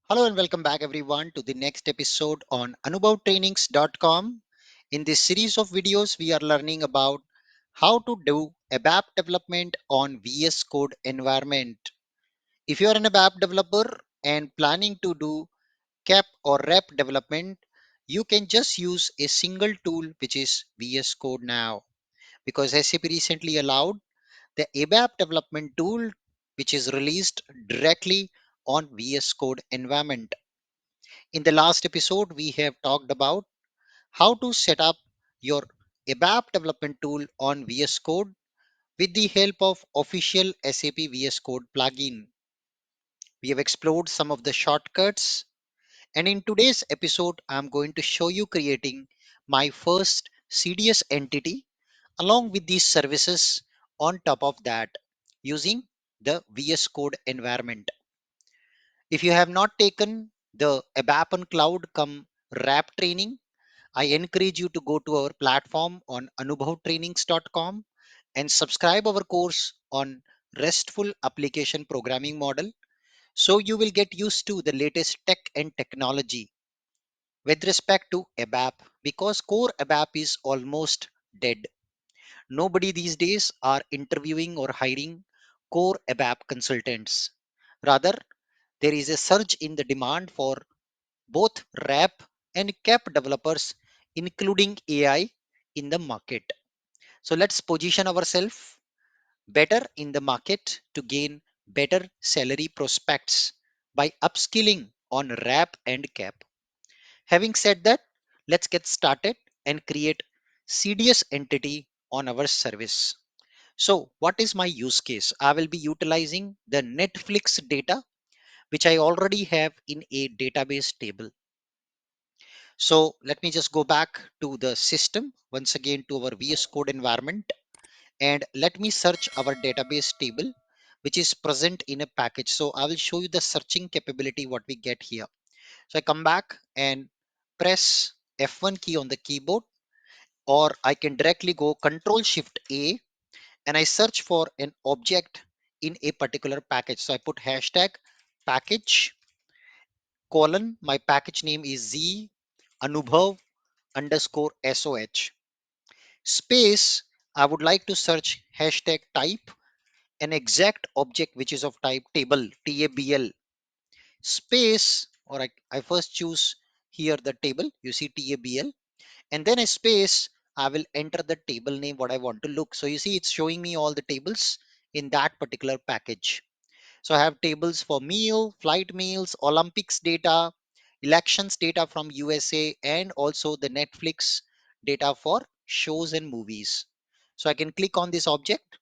Hello and welcome back everyone to the next episode on anubhavtrainings.com. In this series of videos, we are learning about how to do ABAP development on VS Code environment. If you are an ABAP developer and planning to do CAP or REP development, you can just use a single tool which is VS Code now because SAP recently allowed the ABAP development tool which is released directly on VS Code environment. In the last episode, we have talked about how to set up your ABAP development tool on VS Code with the help of official SAP VS Code plugin. We have explored some of the shortcuts, and in today's episode, I'm going to show you creating my first CDS entity along with these services on top of that using the VS Code environment. If you have not taken the ABAP on Cloud come RAP training, I encourage you to go to our platform on anubhavtrainings.com and subscribe our course on RESTful application programming model so you will get used to the latest tech and technology with respect to ABAP because core ABAP is almost dead. Nobody these days are interviewing or hiring core ABAP consultants. Rather, there is a surge in the demand for both RAP and CAP developers, including AI, in the market. So let's position ourselves better in the market to gain better salary prospects by upskilling on RAP and CAP. Having said that, let's get started and create CDS entity on our service. So what is my use case? I will be utilizing the Netflix data, which I already have in a database table. So let me just go back to the system once again to our VS Code environment and let me search our database table which is present in a package. So I will show you the searching capability what we get here. So I come back and press F1 key on the keyboard or I can directly go Control Shift A and I search for an object in a particular package. So I put hashtag package colon my package name is Z Anubhav underscore SOH space. I would like to search hashtag type an exact object which is of type table TABL space or I first choose here the table you see TABL and then a space. I will enter the table name what I want to look. So you see it's showing me all the tables in that particular package. So I have tables for meal, flight meals, Olympics data, elections data from USA, and also the Netflix data for shows and movies. So I can click on this object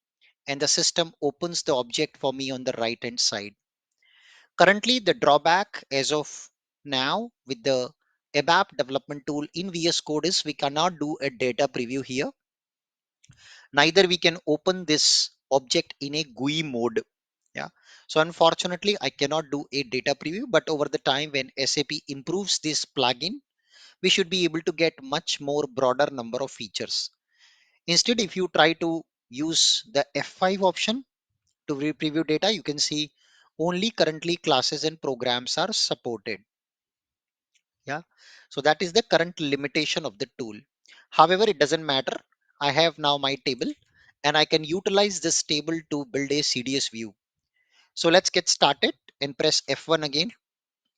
and the system opens the object for me on the right hand side. Currently, the drawback as of now with the ABAP development tool in VS Code is we cannot do a data preview here. Neither we can open this object in a GUI mode. Yeah. So unfortunately, I cannot do a data preview, but over the time when SAP improves this plugin, we should be able to get much more broader number of features. Instead, if you try to use the F5 option to preview data, you can see only currently classes and programs are supported. Yeah. So that is the current limitation of the tool. However, it doesn't matter. I have now my table and I can utilize this table to build a CDS view. So let's get started and press F1 again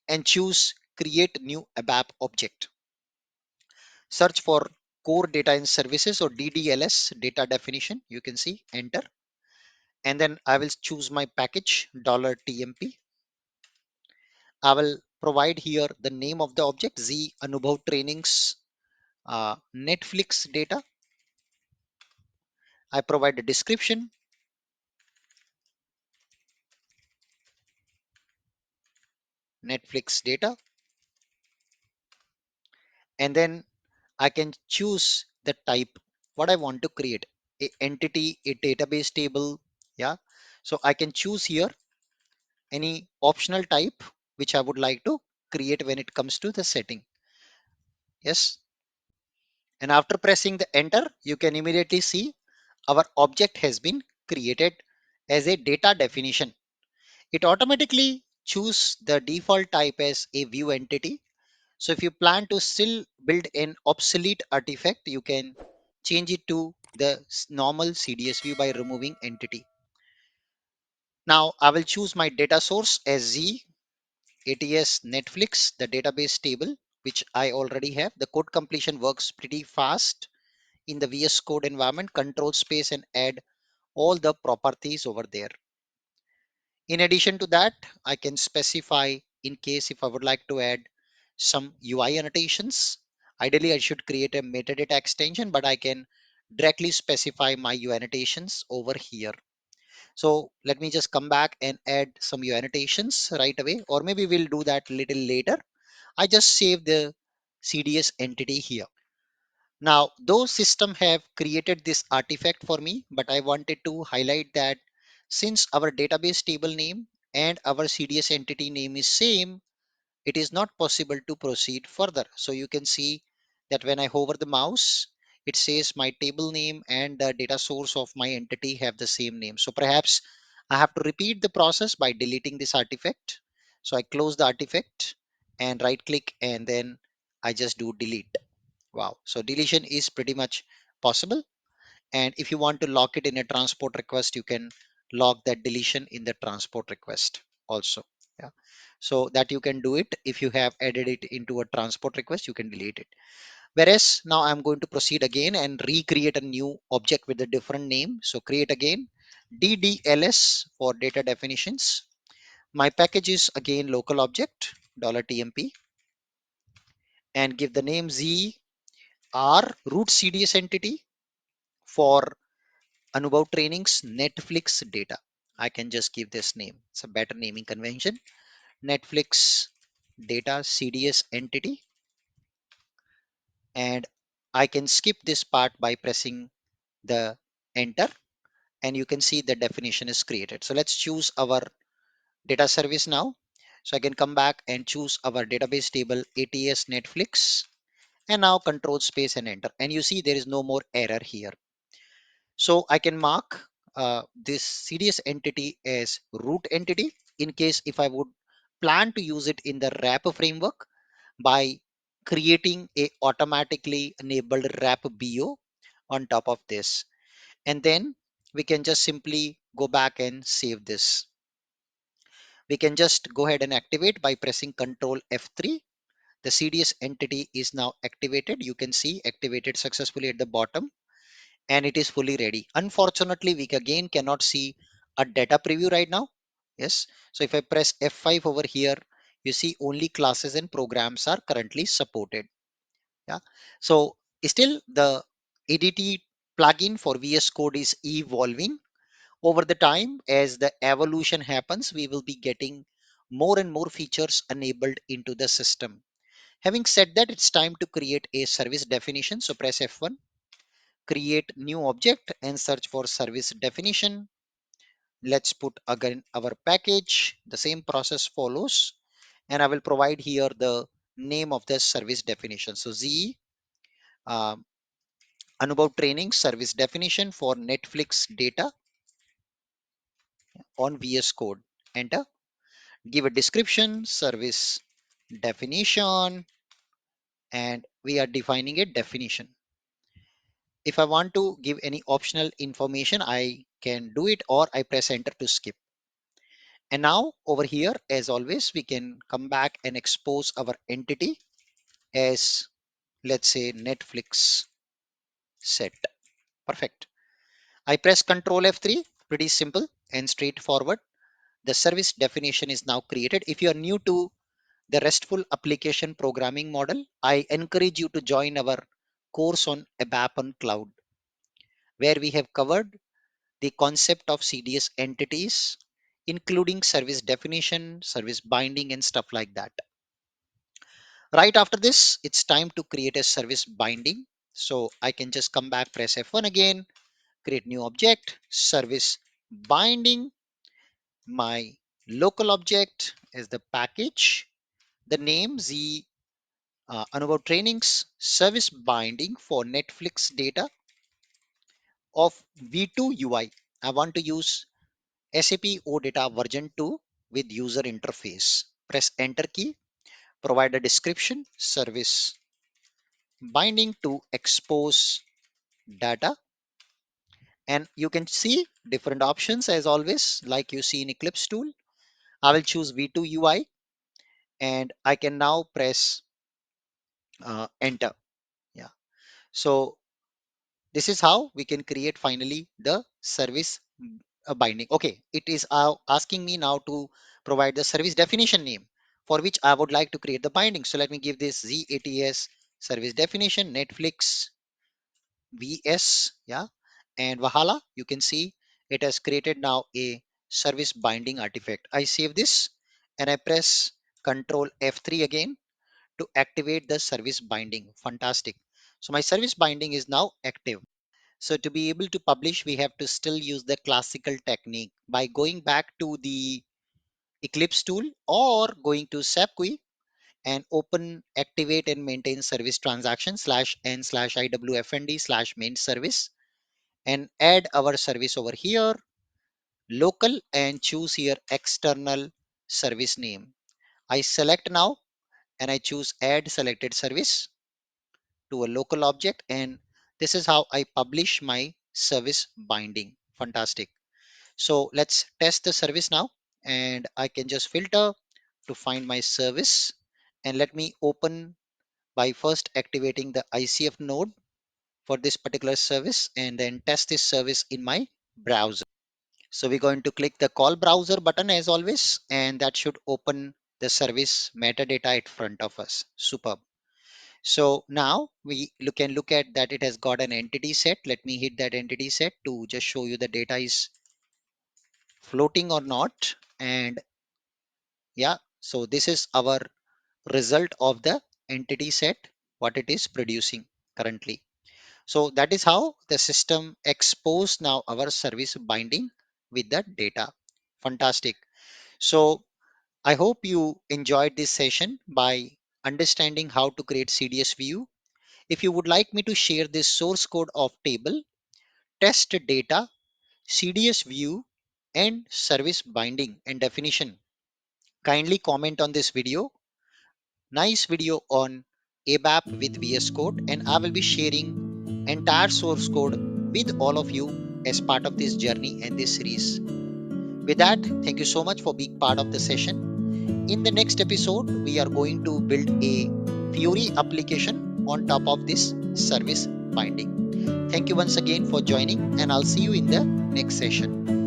and choose create new ABAP object. Search for core data and services or DDLS data definition. You can see enter. And then I will choose my package $TMP. I will provide here the name of the object Z Anubhav trainings Netflix data. I provide a description, Netflix data, and then I can choose the type what I want to create a entity, a database table. Yeah. So I can choose here any optional type which I would like to create when it comes to the setting. Yes. And after pressing the enter, you can immediately see our object has been created as a data definition. It automatically choose the default type as a view entity. So if you plan to still build an obsolete artifact, you can change it to the normal CDS view by removing entity. Now I will choose my data source as Z ATS Netflix, the database table, which I already have. The code completion works pretty fast in the VS Code environment. Control space and add all the properties over there. In addition to that, I can specify in case if I would like to add some UI annotations. Ideally, I should create a metadata extension, but I can directly specify my UI annotations over here. So let me just come back and add some UI annotations right away, or maybe we'll do that little later. I just save the CDS entity here. Now, those system have created this artifact for me, but I wanted to highlight that since our database table name and our CDS entity name is same, it is not possible to proceed further. So you can see that when I hover the mouse, it says my table name and the data source of my entity have the same name. So perhaps I have to repeat the process by deleting this artifact. So I close the artifact and right click and then I just do delete. Wow. So deletion is pretty much possible. And if you want to lock it in a transport request, you can lock that deletion in the transport request also. Yeah. So that you can do it. If you have added it into a transport request, you can delete it. Whereas now I'm going to proceed again and recreate a new object with a different name. So create again DDLS for data definitions. My package is again local object $TMP and give the name Z R root CDS entity for Anubhav trainings Netflix data. I can just give this name. It's a better naming convention. Netflix data CDS entity. And I can skip this part by pressing the enter and you can see the definition is created. So let's choose our data service now. So I can come back and choose our database table ATS Netflix and now control space and enter. And you see there is no more error here. So I can mark this CDS entity as root entity in case if I would plan to use it in the wrap framework by creating a automatically enabled wrap BO on top of this. And then we can just simply go back and save this. We can just go ahead and activate by pressing Control F3. The CDS entity is now activated. You can see activated successfully at the bottom and it is fully ready. Unfortunately, we again cannot see a data preview right now. Yes. So if I press F5 over here, you see only classes and programs are currently supported. Yeah. So still the ADT plugin for VS Code is evolving over the time. As the evolution happens, we will be getting more and more features enabled into the system. Having said that, it's time to create a service definition. So press F1, create new object and search for service definition. Let's put again our package. The same process follows and I will provide here the name of the service definition. So Z uh, Anubhav training service definition for Netflix data on VS Code. Enter. Give a description, service definition, and we are defining a definition. If I want to give any optional information, I can do it or I press enter to skip. And now over here, as always, we can come back and expose our entity as, let's say, Netflix set. Perfect. I press Control F3, pretty simple and straightforward. The service definition is now created. If you are new to the RESTful application programming model, I encourage you to join our course on ABAP on cloud, where we have covered the concept of CDS entities, including service definition, service binding, and stuff like that. Right after this, it's time to create a service binding. So I can just come back, press F1 again, create new object, service binding. My local object is the package, the name Z Anubhav trainings, service binding for Netflix data of V2 UI. I want to use SAP OData version 2 with user interface. Press enter key, provide a description, service binding to expose data, and you can see different options as always, like you see in Eclipse tool. I will choose V2 UI and I can now press enter. Yeah. So this is how we can create finally the service binding. Okay, it is asking me now to provide the service definition name for which I would like to create the binding. So let me give this ZATS service definition Netflix VS. Yeah, and Wahala, you can see it has created now a service binding artifact. I save this and I press Control F3 again to activate the service binding. Fantastic. So my service binding is now active. So to be able to publish, we have to still use the classical technique by going back to the Eclipse tool or going to SAP GUI and open activate and maintain service transaction /n/iwfnd /main service and add our service over here, local, and choose here external service name. I select now and I choose add selected service to a local object, and this is how I publish my service binding. Fantastic. So let's test the service now, and I can just filter to find my service, and let me open by first activating the ICF node for this particular service and then test this service in my browser. So we're going to click the call browser button as always, and that should open the service metadata in front of us. Superb. So now can look at that it has got an entity set. Let me hit that entity set to just show you the data is floating or not. And yeah, so this is our result of the entity set, what it is producing currently. So that is how the system exposed now our service binding with the data. Fantastic. So I hope you enjoyed this session by understanding how to create CDS view. If you would like me to share this source code of table, test data, CDS view, and service binding and definition, kindly comment on this video. Nice video on ABAP with VS Code, and I will be sharing entire source code with all of you as part of this journey and this series. With that, thank you so much for being part of the session. In the next episode, we are going to build a Fiori application on top of this service binding. Thank you once again for joining, and I'll see you in the next session.